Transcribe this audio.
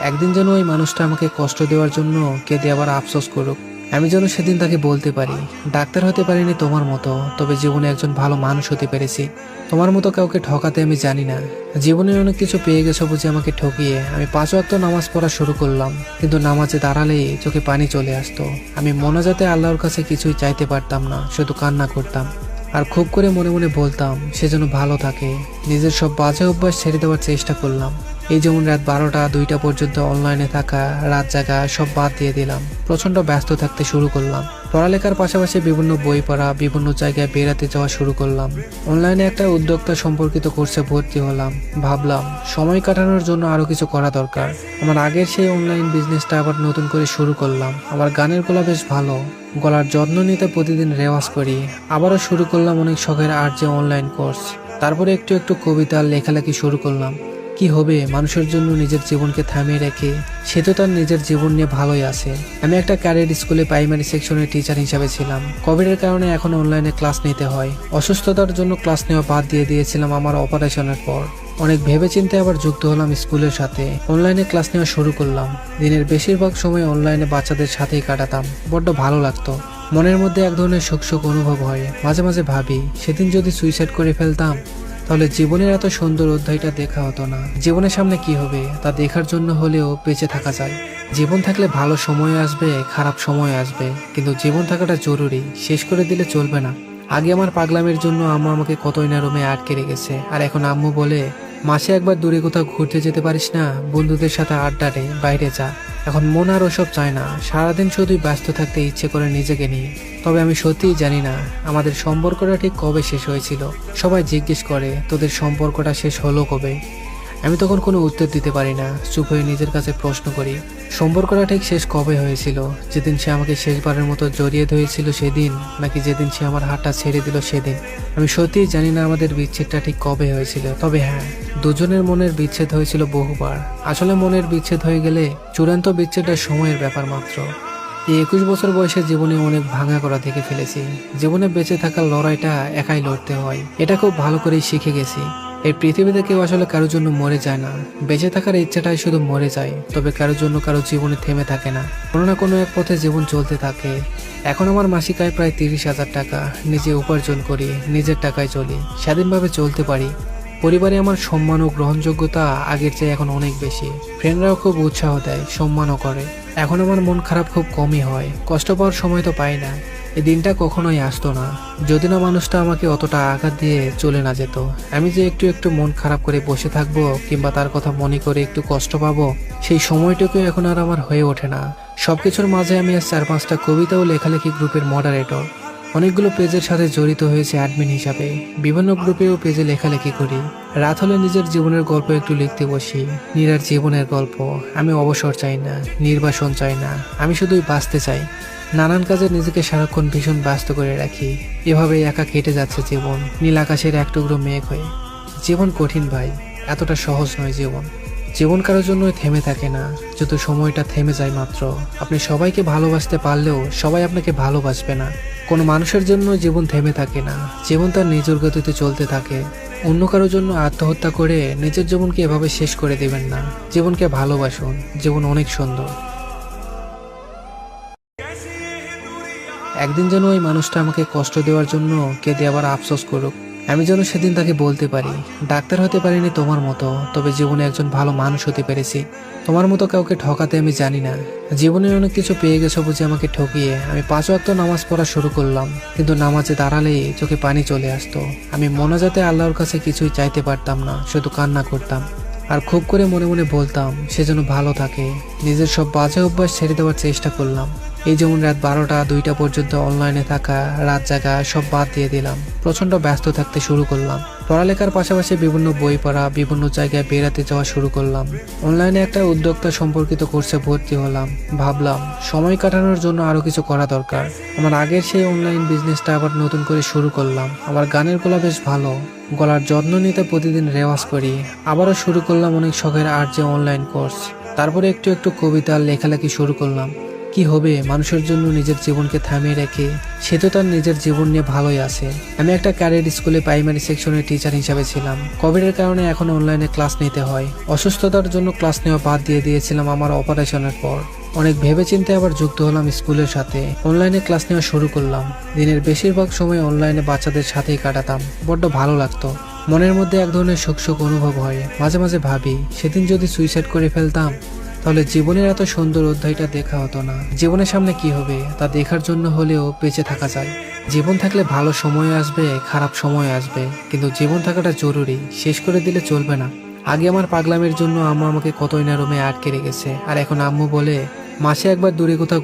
একদিন যেন ওই মানুষটা আমাকে কষ্ট দেওয়ার জন্য কেঁদে আবার আফসোস করুক। আমি যেন সেদিন তাকে বলতে পারি, ডাক্তার হতে পারিনি তোমার মতো, তবে জীবনে একজন ভালো মানুষ হতে পেরেছি। তোমার মতো কাউকে ঠকাতে আমি জানি না। জীবনে অনেক কিছু পেয়ে গেছো বুঝে আমাকে ঠকিয়ে আমি 5 ওয়াক্ত নামাজ পড়া শুরু করলাম, কিন্তু নামাজে দাঁড়ালেই চোখে পানি চলে আসতো। আমি মোনাজাতে আল্লাহর কাছে কিছুই চাইতে পারতাম না, শুধু কান্না করতাম আর খুব করে মনে মনে বলতাম সে যেন ভালো থাকে। নিজের সব বাজে অভ্যাস ছেড়ে দেওয়ার চেষ্টা করলাম। এই যেমন রাত 12টা 2টা পর্যন্ত অনলাইনে থাকা, রাত জাগা সব বাদ দিয়ে দিলাম। প্রচন্ড ব্যস্ত থাকতে শুরু করলাম। পড়ালেখার পাশাপাশি বিভিন্ন বই পড়া, বিভিন্ন জায়গায় বেড়াতে যাওয়া শুরু করলাম। অনলাইনে একটা উদ্যোক্তা সম্পর্কিত কোর্সে ভর্তি হলাম। ভাবলাম সময় কাটানোর জন্য আরো কিছু করা দরকার। আমার আগের সেই অনলাইন বিজনেসটা আবার নতুন করে শুরু করলাম। আমার গানের গলা বেশ ভালো, গলার যত্ন নিতে প্রতিদিন রেওয়াজ করি। আবারও শুরু করলাম অনেক শখের যে অনলাইন কোর্স। তারপরে একটু একটু কবিতা আর লেখালেখি শুরু করলাম। কি হবে মানুষের জন্য নিজের জীবনকে থামিয়ে রেখে? সে তো তার নিজের জীবন নিয়ে ভালোই আছে। আমি একটা ক্যারিয়ার স্কুলে প্রাইমারি সেকশনের টিচার হিসাবে ছিলাম। কোভিডের কারণে এখন অনলাইনে ক্লাস নিতে হয়। অসুস্থতার জন্য ক্লাস নেওয়া বাদ দিয়ে দিয়েছিলাম আমার অপারেশনের পর। অনেক ভেবেচিন্তে আবার যুক্ত হলাম স্কুলের সাথে। অনলাইনে ক্লাস নেওয়া শুরু করলাম। দিনের বেশিরভাগ সময় অনলাইনে বাচ্চাদের সাথেই কাটাতাম। বড্ড ভালো লাগতো। মনের মধ্যে এক ধরনের সুখ সুখ অনুভব হয়। মাঝে মাঝে ভাবি সেদিন যদি সুইসাইড করে ফেলতাম তাহলে জীবনের এত সুন্দর অধ্যায়টা দেখা হতো না। জীবনের সামনে কি হবে তা দেখার জন্য হলেও বেঁচে থাকা যায়। জীবন থাকলে ভালো সময় আসবে, খারাপ সময় আসবে, কিন্তু জীবন থাকাটা জরুরি। শেষ করে দিলে চলবে না। আগে আমার পাগলামের জন্য আম্মু আমাকে কতই না রুমে আটকে রেখেছে, আর এখন আম্মু বলে মাসে একবার দূরে কোথাও ঘুরতে যেতে পারিস না, বন্ধুদের সাথে আড্ডা দে, বাইরে যা। এখন মন আর ওসব চায় না। সারাদিন শুধুই ব্যস্ত থাকতে ইচ্ছে করে নিজেকে নিয়ে। তবে আমি সত্যিই জানি না আমাদের সম্পর্কটা ঠিক কবে শেষ হয়েছিল। সবাই জিজ্ঞেস করে তোদের সম্পর্কটা শেষ হলো কবে। আমি তখন কোনো উত্তর দিতে পারি না। চুপ হয়ে নিজের কাছে প্রশ্ন করি, সম্পর্কটা ঠিক শেষ কবে হয়েছিল? যেদিন সে আমাকে শেষবারের মতো জড়িয়ে ধরেছিল সেদিন, নাকি যেদিন সে আমার হাতটা ছেড়ে দিল সেদিন? আমি সত্যিই জানি না আমাদের বিচ্ছেদটা ঠিক কবে হয়েছিল। তবে হ্যাঁ, দুজনের মনের বিচ্ছেদ হয়েছিল বহুবার। আসলে মনের বিচ্ছেদ হয়ে গেলে চূড়ান্ত বিচ্ছেদটা সময়ের ব্যাপার মাত্র। এই 21 বছর বয়সে জীবনে অনেক ভাঙা করা দেখে ফেলেছি। জীবনে বেঁচে থাকার লড়াইটা একাই লড়তে হয়, এটা খুব ভালো করেই শিখে গেছি। এই পৃথিবীতে কেউ আসলে কারোর জন্য মরে যায় না। বেঁচে থাকার ইচ্ছাটাই শুধু মরে যায়, তবে কারোর জন্য কারো জীবনে থেমে থাকে না। কোনো না কোনো এক পথে জীবন চলতে থাকে। এখন আমার মাসিক আয় প্রায় 30,000 টাকা। নিজে উপার্জন করি, নিজের টাকায় চলি, স্বাধীনভাবে চলতে পারি। পরিবারে আমার সম্মান ও গ্রহণযোগ্যতা আগের চেয়ে এখন অনেক বেশি। ফ্রেন্ডরাও খুব উৎসাহ দেয়, সম্মানও করে। এখন আমার মন খারাপ খুব কমই হয়। কষ্ট পাওয়ার সময় তো পাই না। এই দিনটা কখনোই আসতো না যদি না মানুষটা আমাকে অতটা আঘাত দিয়ে চলে না যেত। আমি যে একটু একটু মন খারাপ করে বসে থাকবো কিংবা তার কথা মনে করে একটু কষ্ট পাবো, সেই সময়টুকু এখন আর আমার হয়ে ওঠে না। সবকিছুর মাঝে আমি আজ 4-5টা কবিতা ও লেখালেখি গ্রুপের মডারেটর। অনেকগুলো পেজের সাথে জড়িত হয়েছে অ্যাডমিন হিসাবে। বিভিন্ন গ্রুপে ও পেজে লেখালেখি করি। রাত হলে নিজের জীবনের গল্প একটু লিখতে বসি। নীরার জীবনের গল্প। আমি অবসর চাই না, নির্বাসন চাই না, আমি শুধুই বাঁচতে চাই। নানান কাজে নিজেকে সারাক্ষণ ভীষণ ব্যস্ত করে রাখি। এভাবেই একা কেটে যাচ্ছে জীবন, নীল আকাশের এক টুকরো মেঘ হয়ে। জীবন কঠিন ভাই, এতটা সহজ নয় জীবন। জীবন কারোর জন্য থেমে থাকে না, যত সময়টা থেমে যায় মাত্র। আপনি সবাইকে ভালোবাসতে পারলেও সবাই আপনাকে ভালোবাসবে না। কোনো মানুষের জন্য জীবন থেমে থাকে না। জীবন তার নিজের গতিতে চলতে থাকে। অন্য কারোর জন্য আত্মহত্যা করে নিজের জীবনকে এভাবে শেষ করে দেবেন না। জীবনকে ভালোবাসুন, জীবন অনেক সুন্দর। একদিন যেন ওই মানুষটা আমাকে কষ্ট দেওয়ার জন্য কেঁদে আবার আফসোস করুক। আমি যেন সেদিন তাকে বলতে পারি, ডাক্তার হতে পারিনি তোমার মতো, তবে জীবনে একজন ভালো মানুষ হতে পেরেছি। তোমার মতো কাউকে ঠকাতে আমি জানি না। জীবনে অনেক কিছু পেয়ে গেছো বুঝে আমাকে ঠকিয়ে আমি 5 ওয়াক্ত নামাজ পড়া শুরু করলাম, কিন্তু নামাজে দাঁড়ালেই চোখে পানি চলে আসতো। আমি মোনাজাতে আল্লাহর কাছে কিছুই চাইতে পারতাম না, শুধু কান্না করতাম আর খুব করে মনে মনে বলতাম সে যেন ভালো থাকে। নিজের সব বাজে অভ্যাস ছেড়ে দেওয়ার চেষ্টা করলাম। এই যেমন রাত 12টা 2টা পর্যন্ত অনলাইনে থাকা, রাত জাগা সব বাদ দিয়ে দিলাম। প্রচন্ড ব্যস্ত থাকতে শুরু করলাম। পড়ালেখার পাশাপাশি বিভিন্ন বই পড়া, বিভিন্ন জায়গায় বেড়াতে যাওয়া শুরু করলাম। অনলাইনে একটা উদ্যোক্তা সম্পর্কিত কোর্সে ভর্তি হলাম। ভাবলাম সময় কাটানোর জন্য আরো কিছু করা দরকার। আমার আগের সেই অনলাইন বিজনেসটা আবার নতুন করে শুরু করলাম। আমার গানের গলা বেশ ভালো, গলার যত্ন নিতে প্রতিদিন রেওয়াজ করি। আবারও শুরু করলাম অনেক শখের যে অনলাইন কোর্স। তারপরে একটু একটু কবিতা আর লেখালেখি শুরু করলাম। কি হবে মানুষের জন্য নিজের জীবনকে থামিয়ে রেখে? সে তো তার নিজের জীবন নিয়ে ভালোই আছে। আমি একটা ক্যাডেট স্কুলে প্রাইমারি সেকশনের টিচার হিসাবে ছিলাম। কোভিডের কারণে এখন অনলাইনে ক্লাস নিতে হয়। অসুস্থতার জন্য ক্লাস নেওয়া বাদ দিয়ে দিয়েছিলাম আমার অপারেশনের পর। অনেক ভেবেচিন্তে আবার যুক্ত হলাম স্কুলের সাথে। অনলাইনে ক্লাস নেওয়া শুরু করলাম। দিনের বেশিরভাগ সময় অনলাইনে বাচ্চাদের সাথেই কাটাতাম। বড্ড ভালো লাগতো। মনের মধ্যে এক ধরনের সুখ সুখ অনুভব হয়। মাঝে মাঝে ভাবি, সেদিন যদি সুইসাইড করে ফেলতাম তাহলে জীবনের এত সুন্দর অধ্যায়টা দেখা হতো না। জীবনের সামনে কি হবে তা দেখার জন্য হলেও বেঁচে থাকা যায়। জীবন থাকলে ভালো সময় আসবে, খারাপ সময় আসবে, কিন্তু জীবন থাকাটা জরুরি। শেষ করে দিলে চলবে না। আগে আমার পাগলামের জন্য আম্মু আমাকে কতই না রুমে আটকে রেখেছে, আর এখন আম্মু বলে মাসে একবার দূরে কোথাও